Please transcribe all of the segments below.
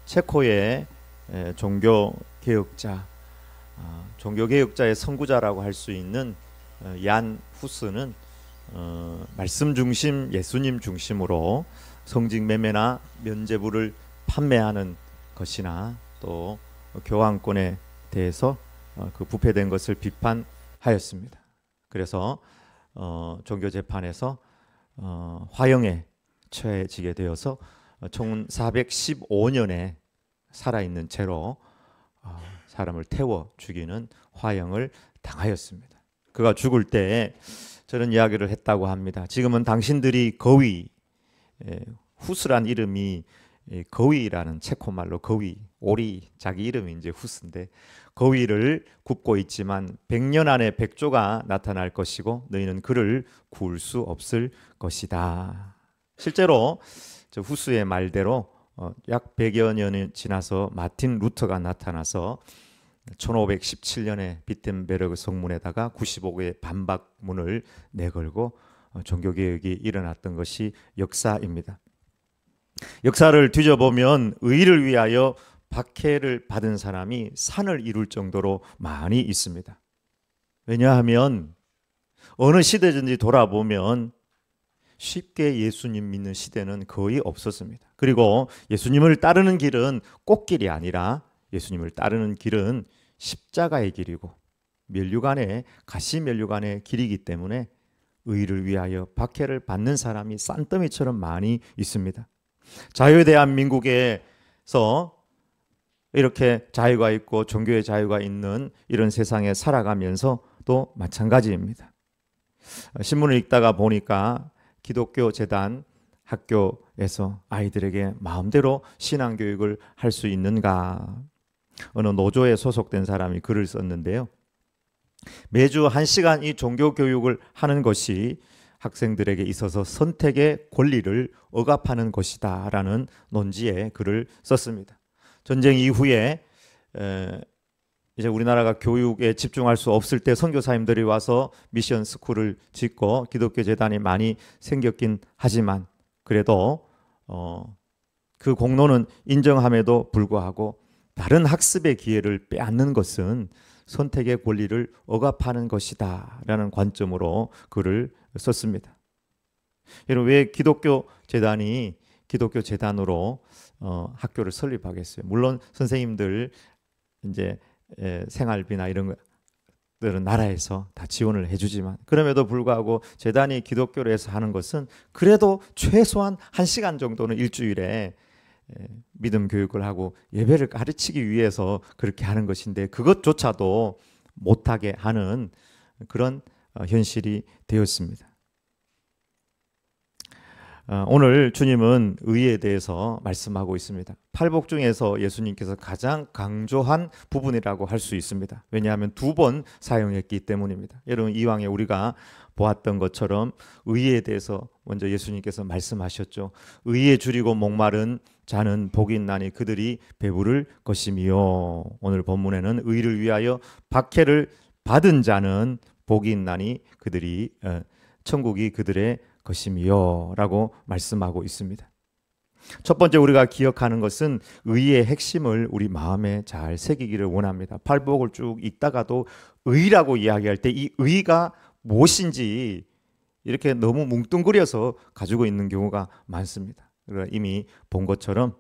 체코의 종교개혁자, 종교개혁자의 선구자라고 할 수 있는 얀 후스는 말씀 중심, 예수님 중심으로 성직 매매나 면죄부를 판매하는 것이나 또 교황권에 대해서 그 부패된 것을 비판하였습니다. 그래서 종교재판에서 화형에 처해지게 되어서 1415년에 살아있는 채로 사람을 태워 죽이는 화형을 당하였습니다. 그가 죽을 때 저런 이야기를 했다고 합니다. 지금은 당신들이 거위, 후스란 이름이 거위라는 체코말로 거위, 오리, 자기 이름이 이제 후스인데 거위를 굽고 있지만 100년 안에 백조가 나타날 것이고 너희는 그를 구울 수 없을 것이다. 실제로 저 후스의 말대로 약 100여 년이 지나서 마틴 루터가 나타나서 1517년에 비텐베르그 성문에다가 95개의 반박문을 내걸고 종교개혁이 일어났던 것이 역사입니다. 역사를 뒤져보면 의를 위하여 박해를 받은 사람이 산을 이룰 정도로 많이 있습니다. 왜냐하면 어느 시대든지 돌아보면 쉽게 예수님 믿는 시대는 거의 없었습니다. 그리고 예수님을 따르는 길은 꽃길이 아니라 예수님을 따르는 길은 십자가의 길이고 가시 면류관의 길이기 때문에 의를 위하여 박해를 받는 사람이 싼더미처럼 많이 있습니다. 자유대한민국에서 이렇게 자유가 있고 종교의 자유가 있는 이런 세상에 살아가면서도 마찬가지입니다. 신문을 읽다가 보니까 기독교 재단 학교에서 아이들에게 마음대로 신앙교육을 할 수 있는가, 어느 노조에 소속된 사람이 글을 썼는데요. 매주 1시간 이 종교교육을 하는 것이 학생들에게 있어서 선택의 권리를 억압하는 것이다 라는 논지에 글을 썼습니다. 전쟁 이후에 이제 우리나라가 교육에 집중할 수 없을 때 선교사님들이 와서 미션 스쿨을 짓고 기독교 재단이 많이 생겼긴 하지만 그래도 그 공로는 인정함에도 불구하고 다른 학습의 기회를 빼앗는 것은 선택의 권리를 억압하는 것이다 라는 관점으로 글을 썼습니다. 여러분, 왜 기독교 재단이 기독교 재단으로 학교를 설립하겠어요? 물론 선생님들 이제 생활비나 이런 것들은 나라에서 다 지원을 해주지만 그럼에도 불구하고 재단이 기독교로 해서 하는 것은 그래도 최소한 1시간 정도는 일주일에 믿음 교육을 하고 예배를 가르치기 위해서 그렇게 하는 것인데 그것조차도 못하게 하는 그런 현실이 되었습니다. 오늘 주님은 의에 대해서 말씀하고 있습니다. 팔복 중에서 예수님께서 가장 강조한 부분이라고 할 수 있습니다. 왜냐하면 2번 사용했기 때문입니다. 여러분, 이왕에 우리가 보았던 것처럼 의에 대해서 먼저 예수님께서 말씀하셨죠. 의에 줄이고 목마른 자는 복이 있나니 그들이 배부를 것이며, 오늘 본문에는 의를 위하여 박해를 받은 자는 복이 있나니 그들이 천국이 그들의 것이며 라고 말씀하고 있습니다. 첫 번째 우리가 기억하는 것은 의의 핵심을 우리 마음에 잘 새기기를 원합니다. 팔복을 쭉 읽다가도 의라고 이야기할 때 이 의가 무엇인지 이렇게 너무 뭉뚱그려서 가지고 있는 경우가 많습니다. 이미 본 것처럼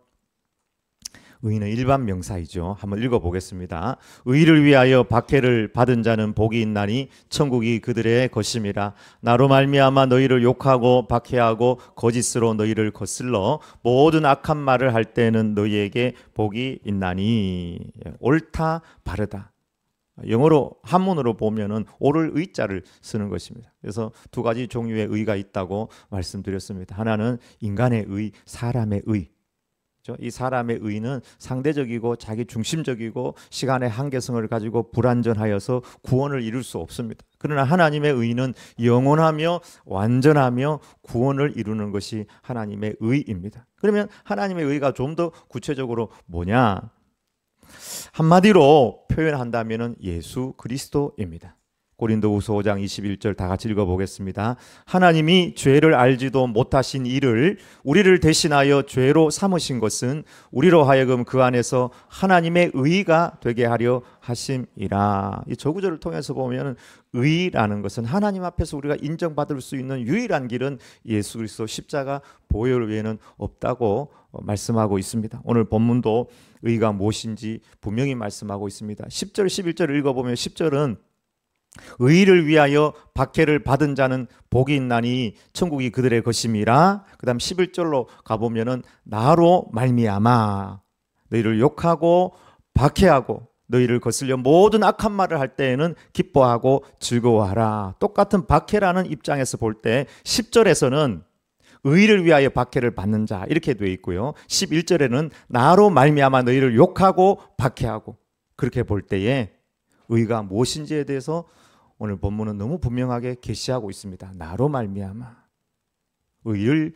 의는 일반 명사이죠. 한번 읽어보겠습니다. 의를 위하여 박해를 받은 자는 복이 있나니 천국이 그들의 것임이라. 나로 말미암아 너희를 욕하고 박해하고 거짓으로 너희를 거슬러 모든 악한 말을 할 때는 너희에게 복이 있나니. 옳다, 바르다. 영어로 한문으로 보면은 옳을 의자를 쓰는 것입니다. 그래서 2가지 종류의 의가 있다고 말씀드렸습니다. 하나는 인간의 의, 사람의 의. 이 사람의 의는 상대적이고 자기 중심적이고 시간의 한계성을 가지고 불완전하여서 구원을 이룰 수 없습니다. 그러나 하나님의 의는 영원하며 완전하며 구원을 이루는 것이 하나님의 의입니다. 그러면 하나님의 의가 좀 더 구체적으로 뭐냐? 한마디로 표현한다면 예수 그리스도입니다. 고린도후서 5장 21절 다 같이 읽어보겠습니다. 하나님이 죄를 알지도 못하신 이를 우리를 대신하여 죄로 삼으신 것은 우리로 하여금 그 안에서 하나님의 의가 되게 하려 하심이라. 이 저구절을 통해서 보면 의라는 것은 하나님 앞에서 우리가 인정받을 수 있는 유일한 길은 예수 그리스도 십자가 보혈 외에는 없다고 말씀하고 있습니다. 오늘 본문도 의가 무엇인지 분명히 말씀하고 있습니다. 10절 11절을 읽어보면 10절은 의를 위하여 박해를 받은 자는 복이 있나니 천국이 그들의 것임이라. 그 다음 11절로 가보면은 나로 말미암아 너희를 욕하고 박해하고 너희를 거슬려 모든 악한 말을 할 때에는 기뻐하고 즐거워하라. 똑같은 박해라는 입장에서 볼 때 10절에서는 의를 위하여 박해를 받는 자 이렇게 되어 있고요. 11절에는 나로 말미암아 너희를 욕하고 박해하고, 그렇게 볼 때에 의가 무엇인지에 대해서 오늘 본문은 너무 분명하게 계시하고 있습니다. 나로 말미암아 의를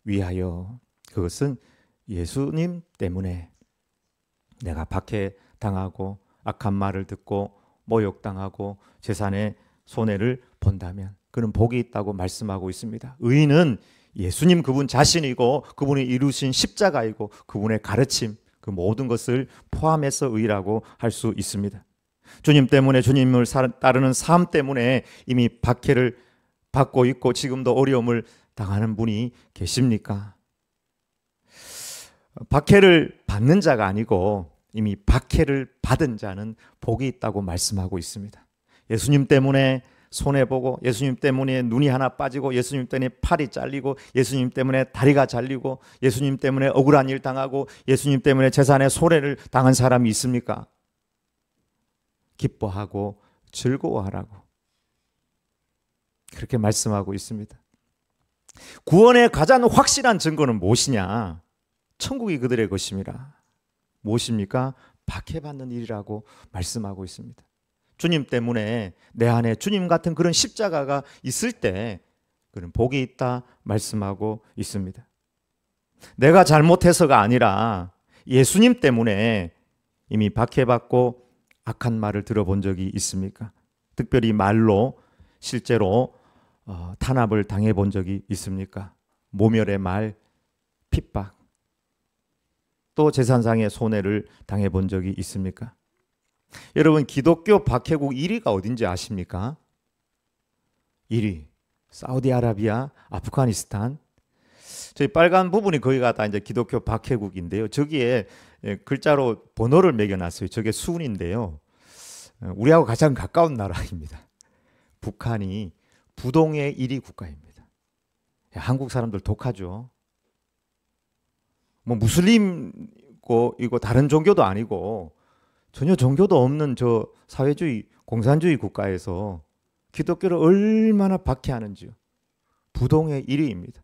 위하여, 그것은 예수님 때문에 내가 박해당하고 악한 말을 듣고 모욕당하고 재산의 손해를 본다면 그는 복이 있다고 말씀하고 있습니다. 의는 예수님 그분 자신이고 그분이 이루신 십자가이고 그분의 가르침, 그 모든 것을 포함해서 의라고 할 수 있습니다. 주님 때문에, 주님을 따르는 삶 때문에 이미 박해를 받고 있고 지금도 어려움을 당하는 분이 계십니까? 박해를 받는 자가 아니고 이미 박해를 받은 자는 복이 있다고 말씀하고 있습니다. 예수님 때문에 손해보고, 예수님 때문에 눈이 하나 빠지고, 예수님 때문에 팔이 잘리고, 예수님 때문에 다리가 잘리고, 예수님 때문에 억울한 일 당하고, 예수님 때문에 재산의 손해를 당한 사람이 있습니까? 기뻐하고 즐거워하라고 그렇게 말씀하고 있습니다. 구원의 가장 확실한 증거는 무엇이냐? 천국이 그들의 것임이라. 무엇입니까? 박해받는 일이라고 말씀하고 있습니다. 주님 때문에 내 안에 주님 같은 그런 십자가가 있을 때 그런 복이 있다 말씀하고 있습니다. 내가 잘못해서가 아니라 예수님 때문에 이미 박해받고 악한 말을 들어본 적이 있습니까? 특별히 말로 실제로 탄압을 당해본 적이 있습니까? 모멸의 말, 핍박, 또 재산상의 손해를 당해본 적이 있습니까? 여러분, 기독교 박해국 1위가 어딘지 아십니까? 1위 사우디아라비아, 아프가니스탄. 저희 빨간 부분이 거기가 다 이제 기독교 박해국인데요. 저기에 글자로 번호를 매겨놨어요. 저게 수은인데요. 우리하고 가장 가까운 나라입니다. 북한이 부동의 1위 국가입니다. 한국 사람들 독하죠. 뭐 무슬림고 이거 다른 종교도 아니고 전혀 종교도 없는 저 사회주의 공산주의 국가에서 기독교를 얼마나 박해하는지요. 부동의 1위입니다.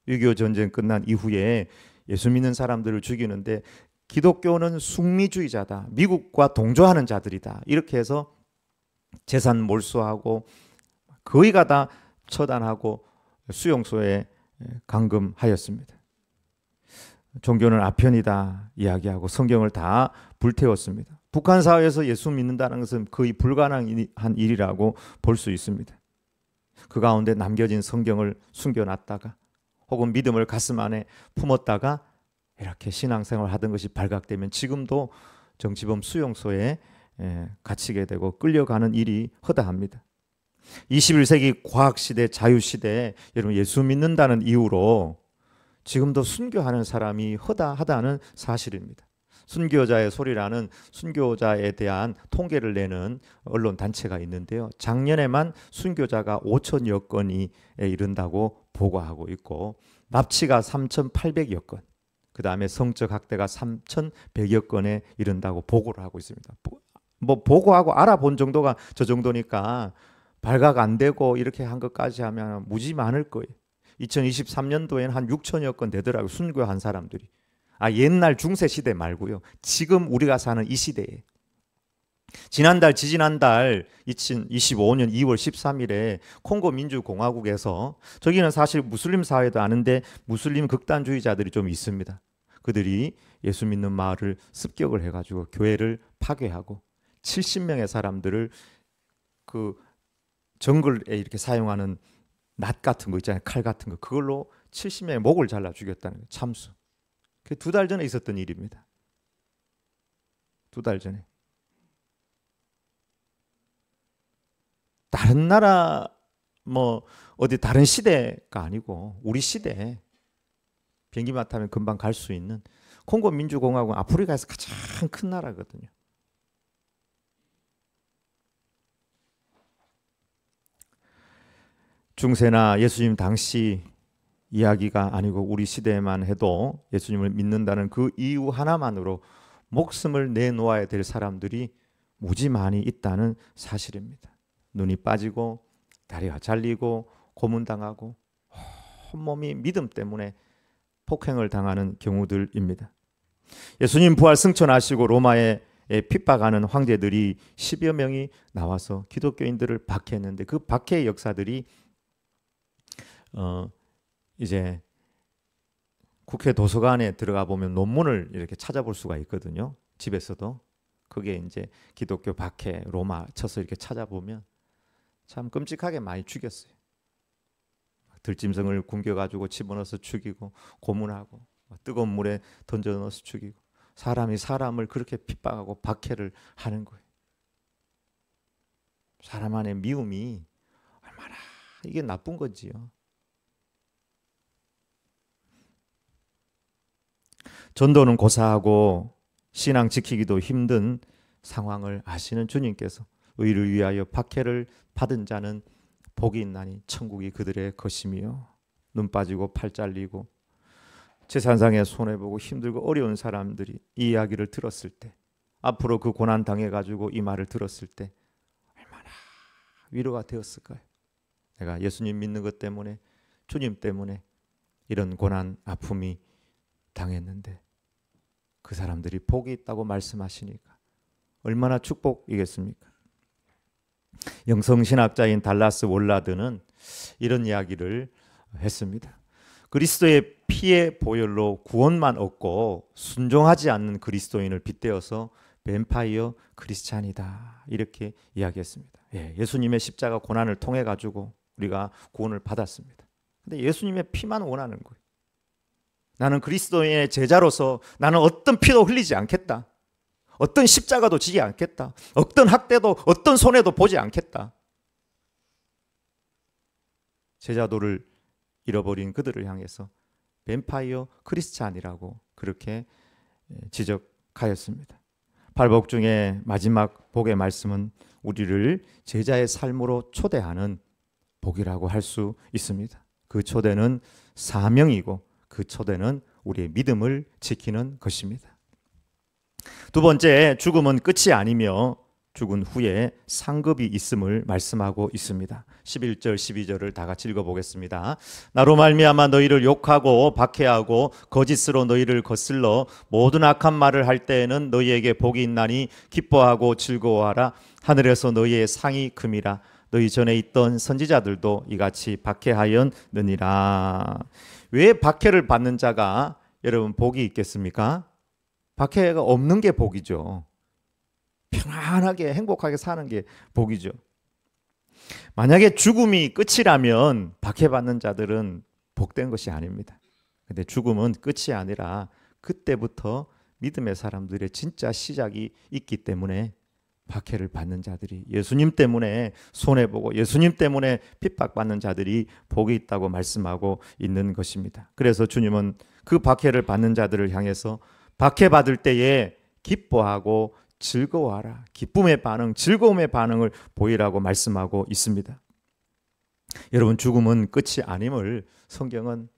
6.25 전쟁 끝난 이후에 예수 믿는 사람들을 죽이는데 기독교는 숙미주의자다, 미국과 동조하는 자들이다, 이렇게 해서 재산 몰수하고 거의가 다 처단하고 수용소에 감금하였습니다. 종교는 아편이다 이야기하고 성경을 다 불태웠습니다. 북한 사회에서 예수 믿는다는 것은 거의 불가능한 일이라고 볼 수 있습니다. 그 가운데 남겨진 성경을 숨겨놨다가 혹은 믿음을 가슴 안에 품었다가 이렇게 신앙생활을 하던 것이 발각되면 지금도 정치범 수용소에 갇히게 되고 끌려가는 일이 허다합니다. 21세기 과학시대, 자유시대에 여러분 예수 믿는다는 이유로 지금도 순교하는 사람이 허다하다는 사실입니다. 순교자의 소리라는 순교자에 대한 통계를 내는 언론 단체가 있는데요. 작년에만 순교자가 5천여 건이 이른다고 보고하고 있고 납치가 3,800여 건, 그 다음에 성적 학대가 3,100여 건에 이른다고 보고를 하고 있습니다. 뭐 보고하고 알아본 정도가 저 정도니까 발각 안 되고 이렇게 한 것까지 하면 무지 많을 거예요. 2023년도에는 한 6천여 건 되더라고요. 순교한 사람들이. 옛날 중세 시대 말고요. 지금 우리가 사는 이 시대에. 지지난달 2025년 2월 13일에 콩고 민주공화국에서, 저기는 사실 무슬림 사회도 아는데 무슬림 극단주의자들이 좀 있습니다. 그들이 예수 믿는 마을을 습격을 해가지고 교회를 파괴하고 70명의 사람들을 그 정글에 이렇게 사용하는 낫 같은 거 있잖아요. 칼 같은 거. 그걸로 70명의 목을 잘라 죽였다는 거예요. 참수. 그게 2달 전에 있었던 일입니다. 2달 전에. 다른 나라 뭐 어디 다른 시대가 아니고 우리 시대에 비행기만 타면 금방 갈 수 있는 콩고 민주공화국은 아프리카에서 가장 큰 나라거든요. 중세나 예수님 당시 이야기가 아니고 우리 시대에만 해도 예수님을 믿는다는 그 이유 하나만으로 목숨을 내놓아야 될 사람들이 무지 많이 있다는 사실입니다. 눈이 빠지고 다리가 잘리고 고문당하고 온몸이 믿음 때문에 폭행을 당하는 경우들입니다. 예수님 부활 승천하시고 로마에 핍박하는 황제들이 10여 명이 나와서 기독교인들을 박해했는데 그 박해의 역사들이 이제 국회 도서관에 들어가 보면 논문을 이렇게 찾아볼 수가 있거든요. 집에서도. 그게 이제 기독교 박해 로마 쳐서 이렇게 찾아보면 참 끔찍하게 많이 죽였어요. 들짐승을 굶겨가지고 집어넣어서 죽이고 고문하고 뜨거운 물에 던져 넣어서 죽이고 사람이 사람을 그렇게 핍박하고 박해를 하는 거예요. 사람 안에 미움이 얼마나 이게 나쁜 건지요. 전도는 고사하고 신앙 지키기도 힘든 상황을 아시는 주님께서 의를 위하여 박해를 받은 자는 복이 있나니 천국이 그들의 것이며 눈 빠지고 팔 잘리고 재산상에 손해보고 힘들고 어려운 사람들이 이 이야기를 들었을 때 앞으로 그 고난 당해가지고 이 말을 들었을 때 얼마나 위로가 되었을까요? 내가 예수님 믿는 것 때문에 주님 때문에 이런 고난 아픔이 당했는데 그 사람들이 복이 있다고 말씀하시니까 얼마나 축복이겠습니까? 영성신학자인 달라스 월라드는 이런 이야기를 했습니다. 그리스도의 피의 보혈로 구원만 얻고 순종하지 않는 그리스도인을 빗대어서 뱀파이어 크리스찬이다 이렇게 이야기했습니다. 예수님의 십자가 고난을 통해 가지고 우리가 구원을 받았습니다. 근데 예수님의 피만 원하는 거예요. 나는 그리스도인의 제자로서 나는 어떤 피도 흘리지 않겠다. 어떤 십자가도 지지 않겠다. 어떤 학대도 어떤 손해도 보지 않겠다. 제자도를 잃어버린 그들을 향해서 뱀파이어 크리스찬이라고 그렇게 지적하였습니다. 팔복중의 마지막 복의 말씀은 우리를 제자의 삶으로 초대하는 복이라고 할 수 있습니다. 그 초대는 사명이고 그 초대는 우리의 믿음을 지키는 것입니다. 두 번째, 죽음은 끝이 아니며 죽은 후에 상급이 있음을 말씀하고 있습니다. 11절 12절을 다 같이 읽어보겠습니다. 나로 말미암아 너희를 욕하고 박해하고 거짓으로 너희를 거슬러 모든 악한 말을 할 때에는 너희에게 복이 있나니 기뻐하고 즐거워하라. 하늘에서 너희의 상이 큼이라. 너희 전에 있던 선지자들도 이같이 박해하였느니라. 왜 박해를 받는 자가 여러분 복이 있겠습니까? 박해가 없는 게 복이죠. 편안하게 행복하게 사는 게 복이죠. 만약에 죽음이 끝이라면 박해받는 자들은 복된 것이 아닙니다. 근데 죽음은 끝이 아니라 그때부터 믿음의 사람들의 진짜 시작이 있기 때문에 박해를 받는 자들이 예수님 때문에 손해보고 예수님 때문에 핍박받는 자들이 복이 있다고 말씀하고 있는 것입니다. 그래서 주님은 그 박해를 받는 자들을 향해서 박해받을 때에 기뻐하고 즐거워하라. 기쁨의 반응, 즐거움의 반응을 보이라고 말씀하고 있습니다. 여러분, 죽음은 끝이 아님을 성경은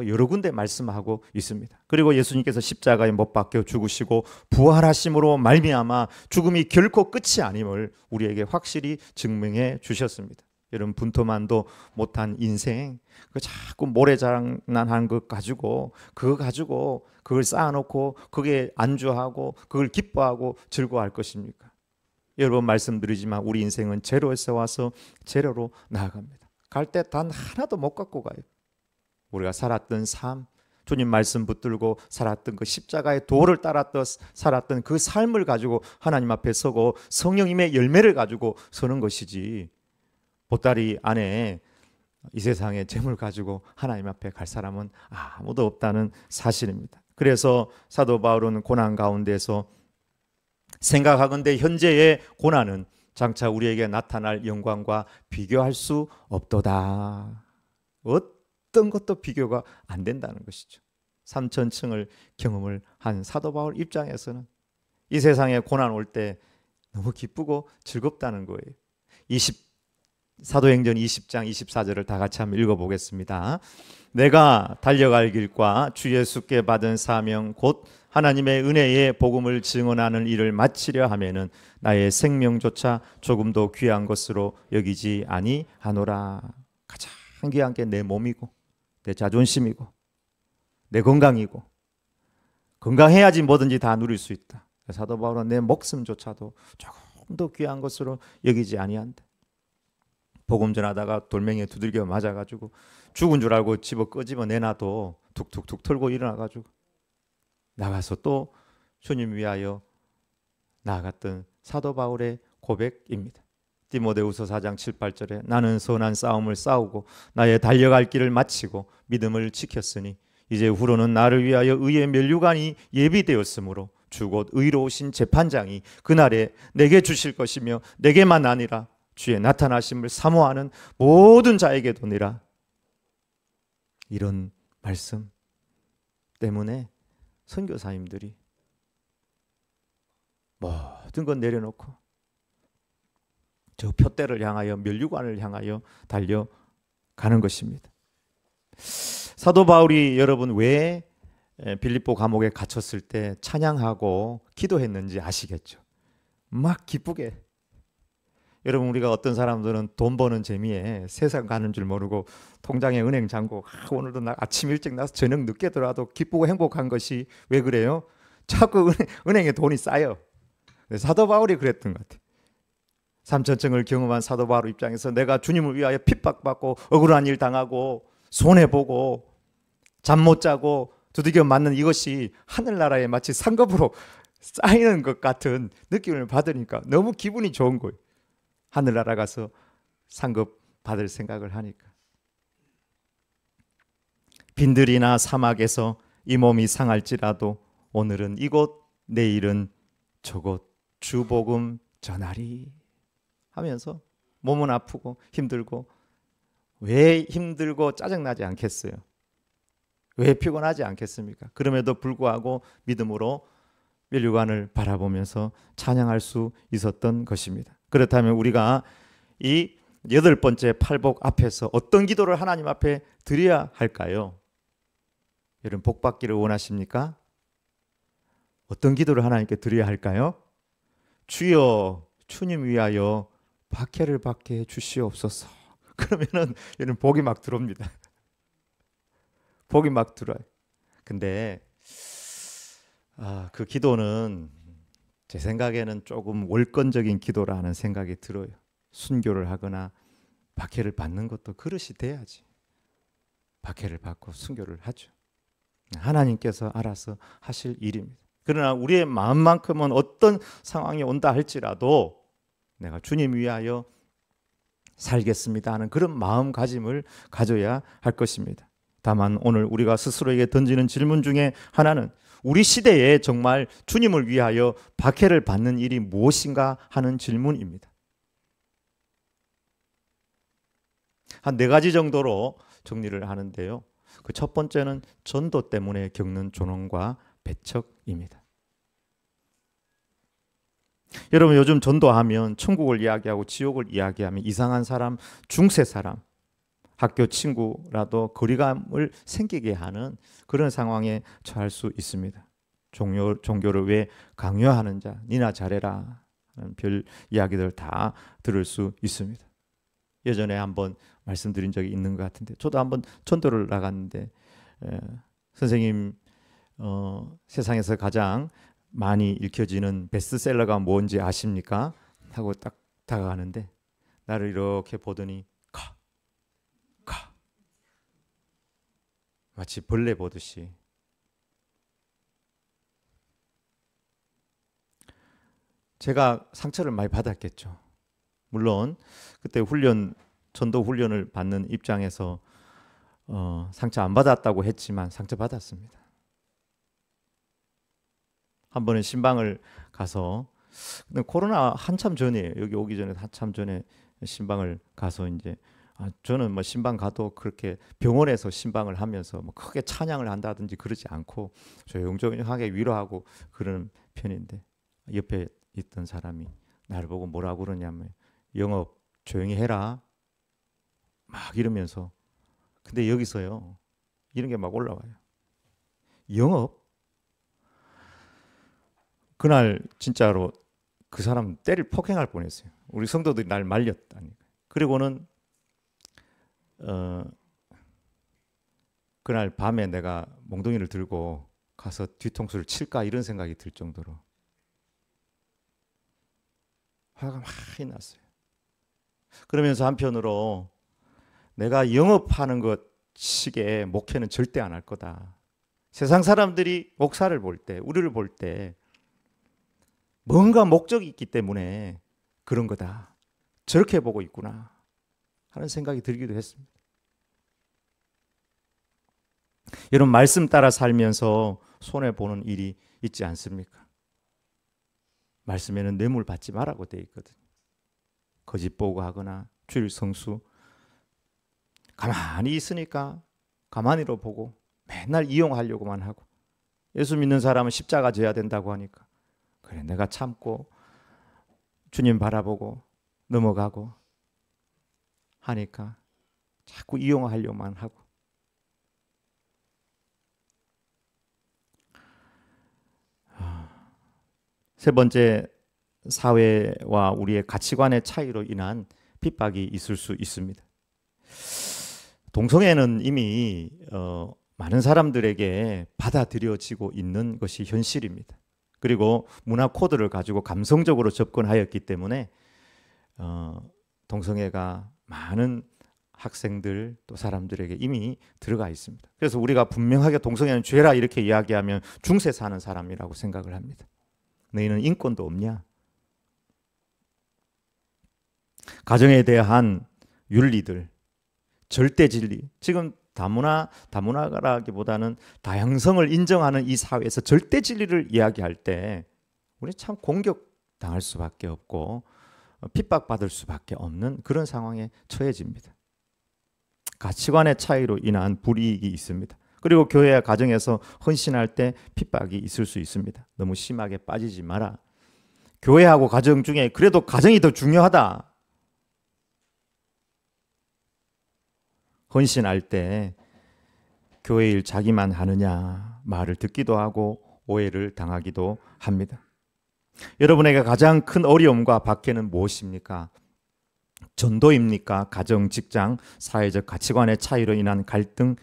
여러 군데 말씀하고 있습니다. 그리고 예수님께서 십자가에 못 박혀 죽으시고 부활하심으로 말미암아 죽음이 결코 끝이 아님을 우리에게 확실히 증명해 주셨습니다. 여러분, 분토만도 못한 인생, 자꾸 모래장난하는 것 가지고 그걸 쌓아놓고 그게 안주하고 그걸 기뻐하고 즐거워할 것입니까? 여러 번 말씀드리지만 우리 인생은 제로에서 와서 제로로 나아갑니다. 갈 때 단 하나도 못 갖고 가요. 우리가 살았던 삶, 주님 말씀 붙들고 살았던 그 십자가의 도를 따랐던 살았던 그 삶을 가지고 하나님 앞에 서고 성령님의 열매를 가지고 서는 것이지, 보따리 안에 이 세상에 재물 가지고 하나님 앞에 갈 사람은 아무도 없다는 사실입니다. 그래서 사도 바울은 고난 가운데서 생각하건대 현재의 고난은 장차 우리에게 나타날 영광과 비교할 수 없도다. 어떤 것도 비교가 안 된다는 것이죠. 삼천층을 경험을 한 사도 바울 입장에서는 이 세상에 고난 올 때 너무 기쁘고 즐겁다는 거예요. 사도행전 20장 24절을 다 같이 한번 읽어보겠습니다. 내가 달려갈 길과 주 예수께 받은 사명 곧 하나님의 은혜의 복음을 증언하는 일을 마치려 하면은 나의 생명조차 조금도 귀한 것으로 여기지 아니하노라. 가장 귀한 게 내 몸이고 내 자존심이고 내 건강이고, 건강해야지 뭐든지 다 누릴 수 있다. 사도 바울은 내 목숨조차도 조금도 귀한 것으로 여기지 아니한다. 복음 전하다가 돌멩이에 두들겨 맞아가지고 죽은 줄 알고 끄집어 내놔도 툭툭툭 털고 일어나가지고 나가서 또 주님 위하여 나아갔던 사도 바울의 고백입니다. 디모데후서 4장 7, 8절에 나는 선한 싸움을 싸우고 나의 달려갈 길을 마치고 믿음을 지켰으니 이제 후로는 나를 위하여 의의 면류관이 예비되었으므로 주 곧 의로우신 재판장이 그날에 내게 주실 것이며 내게만 아니라 주의 나타나심을 사모하는 모든 자에게 도니라. 이런 말씀 때문에 선교사님들이 모든 건 내려놓고 저 표대를 향하여 면류관을 향하여 달려가는 것입니다. 사도 바울이 여러분 왜 빌립보 감옥에 갇혔을 때 찬양하고 기도했는지 아시겠죠? 막 기쁘게. 여러분 우리가 어떤 사람들은 돈 버는 재미에 세상 가는 줄 모르고 통장에 은행 잠고 오늘도 아침 일찍 나서 저녁 늦게 들어와도 기쁘고 행복한 것이 왜 그래요? 자꾸 은행에 돈이 쌓여. 사도 바울이 그랬던 것 같아요. 삼천층을 경험한 사도 바울 입장에서 내가 주님을 위하여 핍박받고 억울한 일 당하고 손해보고 잠 못 자고 두들겨 맞는 이것이 하늘나라에 마치 상급으로 쌓이는 것 같은 느낌을 받으니까 너무 기분이 좋은 거예요. 하늘나라 가서 상급 받을 생각을 하니까. 빈들이나 사막에서 이 몸이 상할지라도 오늘은 이곳 내일은 저곳 주복음 전하리 하면서 몸은 아프고 힘들고 왜 힘들고 짜증나지 않겠어요? 왜 피곤하지 않겠습니까? 그럼에도 불구하고 믿음으로 면류관을 바라보면서 찬양할 수 있었던 것입니다. 그렇다면 우리가 이 8번째 팔복 앞에서 어떤 기도를 하나님 앞에 드려야 할까요? 여러분 복 받기를 원하십니까? 어떤 기도를 하나님께 드려야 할까요? 주여 주님 위하여 박해를 받게 해 주시옵소서. 그러면은 여러분 복이 막 들어옵니다. 복이 막 들어요. 근데 그 기도는 제 생각에는 조금 월권적인 기도라는 생각이 들어요. 순교를 하거나 박해를 받는 것도 그릇이 돼야지. 박해를 받고 순교를 하죠. 하나님께서 알아서 하실 일입니다. 그러나 우리의 마음만큼은 어떤 상황이 온다 할지라도 내가 주님 위하여 살겠습니다 하는 그런 마음가짐을 가져야 할 것입니다. 다만 오늘 우리가 스스로에게 던지는 질문 중에 하나는 우리 시대에 정말 주님을 위하여 박해를 받는 일이 무엇인가 하는 질문입니다. 한 4가지 정도로 정리를 하는데요. 그 첫 번째는 전도 때문에 겪는 존엄과 배척입니다. 여러분 요즘 전도하면 천국을 이야기하고 지옥을 이야기하면 이상한 사람, 중세 사람, 학교 친구라도 거리감을 생기게 하는 그런 상황에 처할 수 있습니다. 종교를 왜 강요하는 자, 니나 잘해라 하는 별 이야기들 다 들을 수 있습니다. 예전에 한번 말씀드린 적이 있는 것 같은데 저도 한번 전도를 나갔는데 선생님 세상에서 가장 많이 읽혀지는 베스트셀러가 뭔지 아십니까? 하고 딱 다가가는데 나를 이렇게 보더니 가 마치 벌레 보듯이 제가 상처를 많이 받았겠죠. 물론 그때 훈련 전도 훈련을 받는 입장에서 상처 안 받았다고 했지만 상처 받았습니다. 한 번은 신방을 가서, 근데 코로나 한참 전이에요. 여기 오기 전에 한참 전에 신방을 가서 이제 저는 뭐 신방 가도 그렇게 병원에서 신방을 하면서 뭐 크게 찬양을 한다든지 그러지 않고 조용조용하게 위로하고 그러는 편인데, 옆에 있던 사람이 나를 보고 뭐라고 그러냐면 영업 조용히 해라 막 이러면서, 근데 여기서요 이런 게 막 올라와요. 영업? 그날 진짜로 그 사람 때릴 폭행할 뻔했어요. 우리 성도들이 날 말렸다니까. 그리고는 그날 밤에 내가 몽둥이를 들고 가서 뒤통수를 칠까 이런 생각이 들 정도로 화가 많이 났어요. 그러면서 한편으로 내가 영업하는 것 식의 목회는 절대 안 할 거다. 세상 사람들이 목사를 볼 때, 우리를 볼 때 뭔가 목적이 있기 때문에 그런 거다. 저렇게 보고 있구나 하는 생각이 들기도 했습니다. 여러분, 말씀 따라 살면서 손해보는 일이 있지 않습니까? 말씀에는 뇌물 받지 말라고 되어 있거든요. 거짓 보고하거나 주일 성수, 가만히 있으니까 가만히로 보고 맨날 이용하려고만 하고, 예수 믿는 사람은 십자가 져야 된다고 하니까 그래 내가 참고 주님 바라보고 넘어가고 하니까 자꾸 이용하려고만 하고. 세 번째, 사회와 우리의 가치관의 차이로 인한 핍박이 있을 수 있습니다. 동성애는 이미 많은 사람들에게 받아들여지고 있는 것이 현실입니다. 그리고 문화 코드를 가지고 감성적으로 접근하였기 때문에 동성애가 많은 학생들 또 사람들에게 이미 들어가 있습니다. 그래서 우리가 분명하게 동성애는 죄라 이렇게 이야기하면 중세 사는 사람이라고 생각을 합니다. 너희는 인권도 없냐? 가정에 대한 윤리들, 절대 진리, 지금 다문화라기보다는 다양성을 인정하는 이 사회에서 절대 진리를 이야기할 때 우리 참 공격당할 수밖에 없고 핍박받을 수밖에 없는 그런 상황에 처해집니다. 가치관의 차이로 인한 불이익이 있습니다. 그리고 교회와 가정에서 헌신할 때 핍박이 있을 수 있습니다. 너무 심하게 빠지지 마라. 교회하고 가정 중에 그래도 가정이 더 중요하다. 헌신할 때 교회 일 자기만 하느냐 말을 듣기도 하고 오해를 당하기도 합니다. 여러분에게 가장 큰 어려움과 박해는 무엇입니까? 전도입니까? 가정, 직장, 사회적 가치관의 차이로 인한 갈등이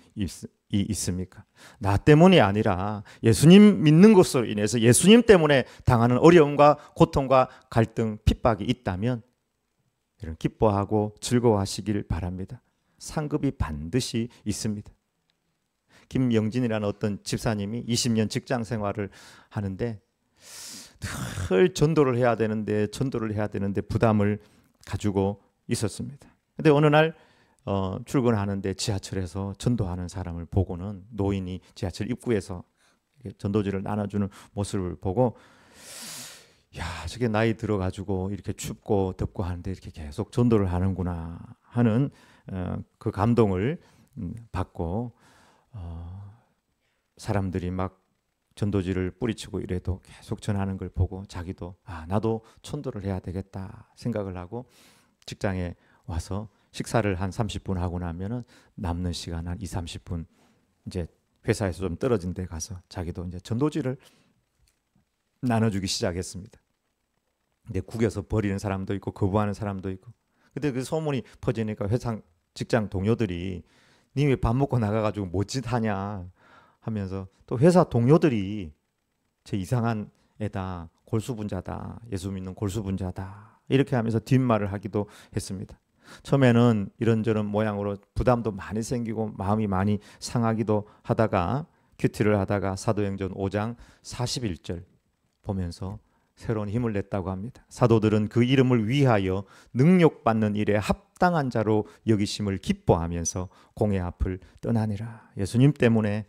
있습니까? 나 때문이 아니라 예수님 믿는 것으로 인해서 예수님 때문에 당하는 어려움과 고통과 갈등, 핍박이 있다면 이런 기뻐하고 즐거워하시길 바랍니다. 상급이 반드시 있습니다. 김영진이라는 어떤 집사님이 20년 직장 생활을 하는데 늘 전도를 해야 되는데 부담을 가지고 있었습니다. 근데 어느 날 출근하는데 지하철에서 전도하는 사람을 보고는, 노인이 지하철 입구에서 전도지를 나눠주는 모습을 보고, 야, 저게 나이 들어가지고 이렇게 춥고 덥고 하는데 이렇게 계속 전도를 하는구나 하는 그 감동을 받고, 사람들이 막 전도지를 뿌리치고 이래도 계속 전하는 걸 보고 자기도 나도 전도를 해야 되겠다 생각을 하고 직장에 와서 식사를 한 30분 하고 나면은 남는 시간 한 20-30분 이제 회사에서 좀 떨어진 데 가서 자기도 이제 전도지를 나눠주기 시작했습니다. 근데 구겨서 버리는 사람도 있고 거부하는 사람도 있고. 근데 그 소문이 퍼지니까 회사 직장 동료들이 니 왜 밥 먹고 나가가지고 뭐짓 하냐 하면서, 또 회사 동료들이 제 이상한 애다, 골수분자다, 예수 믿는 골수분자다 이렇게 하면서 뒷말을 하기도 했습니다. 처음에는 이런저런 모양으로 부담도 많이 생기고 마음이 많이 상하기도 하다가 큐티를 하다가 사도행전 5장 41절 보면서 새로운 힘을 냈다고 합니다. 사도들은 그 이름을 위하여 능력받는 일에 합당한 자로 여기심을 기뻐하면서 공의 앞을 떠나니라. 예수님 때문에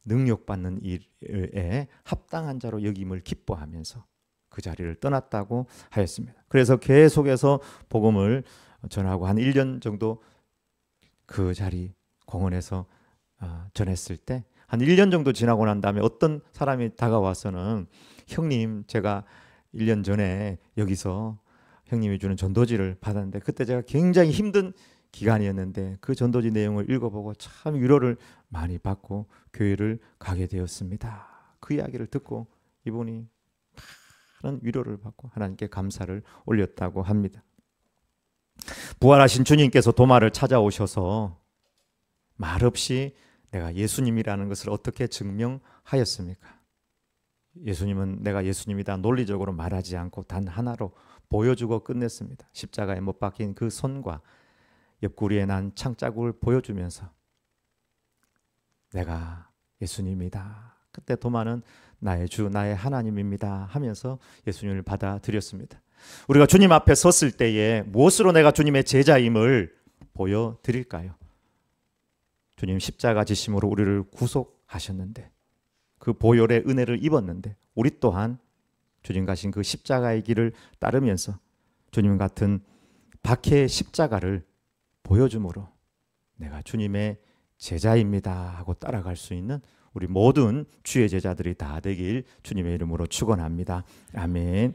능력받는 일에 합당한 자로 여김을 기뻐하면서 그 자리를 떠났다고 하였습니다. 그래서 계속해서 복음을 전하고 한 1년 정도 그 자리 공원에서 전했을 때 한 1년 정도 지나고 난 다음에 어떤 사람이 다가와서는 형님, 제가 1년 전에 여기서 형님이 주는 전도지를 받았는데 그때 제가 굉장히 힘든 기간이었는데 그 전도지 내용을 읽어보고 참 위로를 많이 받고 교회를 가게 되었습니다. 그 이야기를 듣고 이분이 많은 위로를 받고 하나님께 감사를 올렸다고 합니다. 부활하신 주님께서 도마를 찾아오셔서 말없이 내가 예수님이라는 것을 어떻게 증명하였습니까? 예수님은 내가 예수님이다 논리적으로 말하지 않고 단 하나로 보여주고 끝냈습니다. 십자가에 못 박힌 그 손과 옆구리에 난 창자국을 보여주면서 내가 예수님이다. 그때 도마는 나의 주, 나의 하나님입니다 하면서 예수님을 받아들였습니다. 우리가 주님 앞에 섰을 때에 무엇으로 내가 주님의 제자임을 보여드릴까요? 주님 십자가 지심으로 우리를 구속하셨는데 그 보혈의 은혜를 입었는데 우리 또한 주님 가신 그 십자가의 길을 따르면서 주님 같은 박해의 십자가를 보여줌으로 내가 주님의 제자입니다 하고 따라갈 수 있는 우리 모든 주의 제자들이 다 되길 주님의 이름으로 축원합니다. 아멘.